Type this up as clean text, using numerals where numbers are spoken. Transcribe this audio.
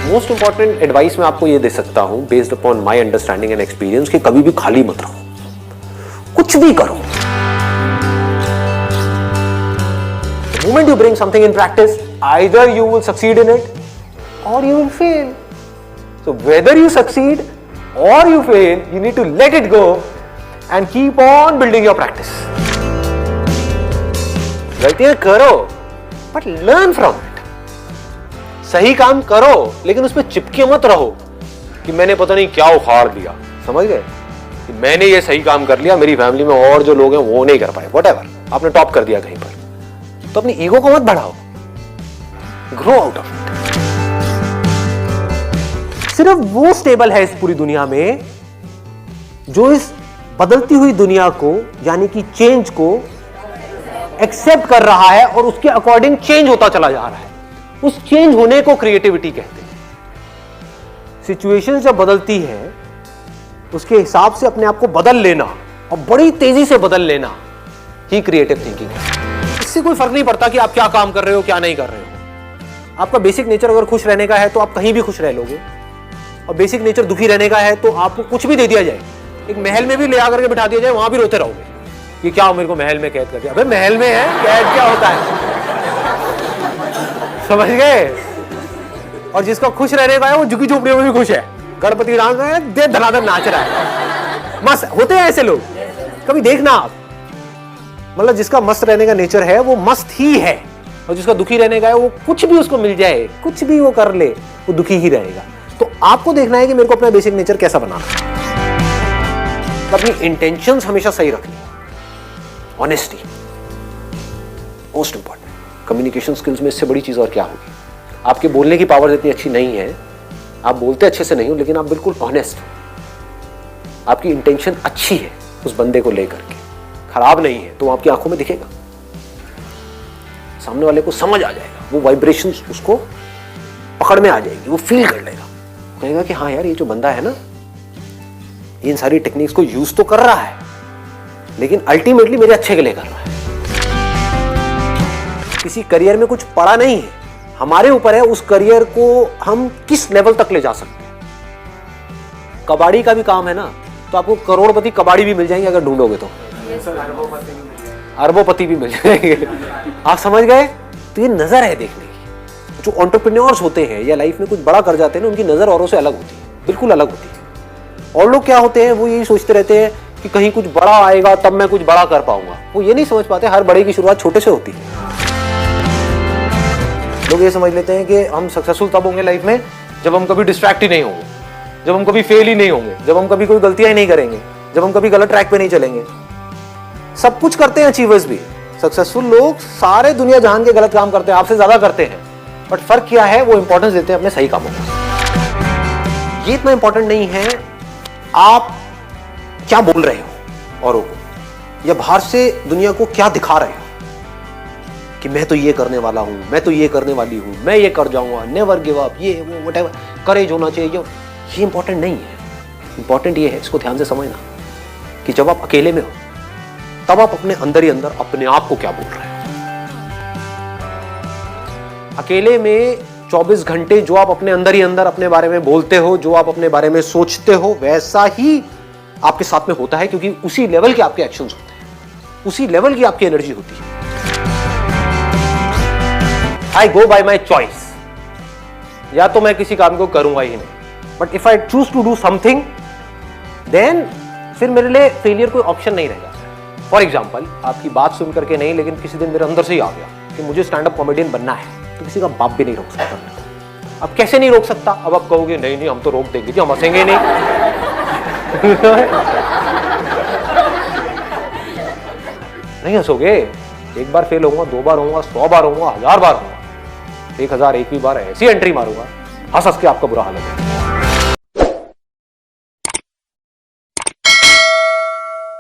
Most important advice मैं आपको ये दे सकता हूं based upon my understanding and experience कि कभी भी खाली मत रहो, कुछ भी करो। The moment you bring something in practice, either you will succeed in it or you will fail. So whether you succeed or you fail, you need to let it go and keep on building your practice. गलतियां करो but learn from it. सही काम करो लेकिन उसमें चिपके मत रहो कि मैंने पता नहीं क्या उखाड़ दिया, समझ गए कि मैंने ये सही काम कर लिया, मेरी फैमिली में और जो लोग हैं वो नहीं कर पाए, व्हाटएवर, आपने टॉप कर दिया कहीं पर, तो अपनी ईगो को मत बढ़ाओ, ग्रो आउट ऑफ इट। सिर्फ वो स्टेबल है इस पूरी दुनिया में जो इस बदलती हुई दुनिया को यानी कि चेंज को एक्सेप्ट कर रहा है और उसके अकॉर्डिंग चेंज होता चला जा रहा है। उस चेंज होने को क्रिएटिविटी कहते हैं। सिचुएशन जब बदलती है उसके हिसाब से अपने आप को बदल लेना और बड़ी तेजी से बदल लेना ही क्रिएटिव थिंकिंग है। इससे कोई फर्क नहीं पड़ता कि आप क्या काम कर रहे हो क्या नहीं कर रहे हो। आपका बेसिक नेचर अगर खुश रहने का है तो आप कहीं भी खुश रह लोगे, और बेसिक नेचर दुखी रहने का है तो आपको कुछ भी दे दिया जाए, एक महल में भी ले आकर के बिठा दिया जाए, वहां भी रोते रहोगे कि क्या मेरे को महल में कैद कर दिया। अबे महल में है, कैद क्या होता है, समझ गए। और जिसका खुश रहने का है वो झुकी झोपड़ियों में भी खुश है, गणपति डांस में दे धनाधन नाच रहा है, मस्त होते हैं ऐसे लोग, कभी देखना आप। मतलब जिसका मस्त रहने का नेचर है वो मस्त ही है, और जिसका दुखी रहने का है वो कुछ भी उसको मिल जाए, कुछ भी वो कर ले, वो दुखी ही रहेगा। तो आपको देखना है कि मेरे को अपना बेसिक नेचर कैसा बनाना है। अपनी इंटेंशंस हमेशा सही रखनी, honesty most important. Communication skills में इससे बड़ी चीज और क्या होगी। आपके बोलने की पावर इतनी अच्छी नहीं है, आप बोलते अच्छे से नहीं हो, लेकिन आप बिल्कुल ऑनेस्ट हो, आपकी इंटेंशन अच्छी है उस बंदे को लेकर के, खराब नहीं है, तो वो आपकी आंखों में दिखेगा, सामने वाले को समझ आ जाएगा, वो वाइब्रेशंस उसको पकड़ में आ जाएगी, वो फील कर लेगा, कहेगा कि हाँ यार ये जो बंदा है ना इन सारी टेक्निक्स को यूज तो कर रहा है लेकिन अल्टीमेटली मेरे अच्छे के लिए कर रहा है। किसी करियर में कुछ पड़ा नहीं है, हमारे ऊपर है उस करियर को हम किस लेवल तक ले जा सकते हैं। कबाड़ी का भी काम है ना, तो आपको करोड़पति कबाड़ी भी मिल जाएंगे अगर ढूंढोगे तो, अरबोपति भी मिल जाएंगे। आप समझ गए। तो ये नजर है देखने की। जो एंटरप्रेन्योर्स होते हैं या लाइफ में कुछ बड़ा कर जाते हैं ना, उनकी नजर औरों से अलग होती है, बिल्कुल अलग होती है। और लोग क्या होते हैं, वो यही सोचते रहते हैं कि कहीं कुछ बड़ा आएगा तब मैं कुछ बड़ा कर पाऊंगा। वो ये नहीं समझ पाते हर बड़े की शुरुआत छोटे से होती है। लोग ये समझ लेते हैं कि हम सक्सेसफुल तब होंगे लाइफ में जब हम कभी डिस्ट्रैक्ट ही नहीं होंगे, जब हम कभी फेल ही नहीं होंगे, जब हम कभी कोई गलतियां ही नहीं करेंगे, जब हम कभी गलत ट्रैक पे नहीं चलेंगे। सब कुछ करते हैं अचीवर्स भी, सक्सेसफुल लोग सारे दुनिया जहान के गलत काम करते हैं, आपसे ज्यादा करते हैं, बट फर्क क्या है, वो इंपॉर्टेंस देते हैं अपने सही कामों को। ये इतना इंपॉर्टेंट नहीं है आप क्या बोल रहे हो औरों को, या बाहर से दुनिया को क्या दिखा रहे हो कि मैं तो ये करने वाला हूं, मैं तो ये करने वाली हूं, मैं ये कर जाऊंगा, नेवर गिव अप, ये वो व्हाटएवर, करेज होना चाहिए। ये इंपॉर्टेंट नहीं है। इंपॉर्टेंट ये है, इसको ध्यान से समझना, कि जब आप अकेले में हो तब आप अपने अंदर ही अंदर अपने आप को क्या बोल रहे हो। अकेले में 24 घंटे जो आप अपने अंदर ही अंदर अपने बारे में बोलते हो, जो आप अपने बारे में सोचते हो, वैसा ही आपके साथ में होता है, क्योंकि उसी लेवल के आपके एक्शंस होते हैं, उसी लेवल की आपकी एनर्जी होती है। आई गो बाय माई चॉइस, या तो मैं किसी काम को करूंगा ही नहीं, but if I choose to do something then फिर मेरे लिए फेलियर कोई ऑप्शन नहीं रहेगा। फॉर एग्जाम्पल, आपकी बात सुन करके नहीं, लेकिन किसी दिन मेरे अंदर से ही आ गया कि मुझे स्टैंड अप कॉमेडियन बनना है, तो किसी का बाप भी नहीं रोक सकता। अब कैसे नहीं रोक सकता, अब आप कहोगे नहीं नहीं हम तो रोक देंगे जी, हम हंसेंगे नहीं। नहीं हंसोगे, एक बार फेल होऊंगा, 2 बार होऊंगा, 100 बार होऊंगा, 1000 बार होऊंगा, 1001वीं बार ऐसी एंट्री मारूंगा, हंस हंस के आपका बुरा हाल है।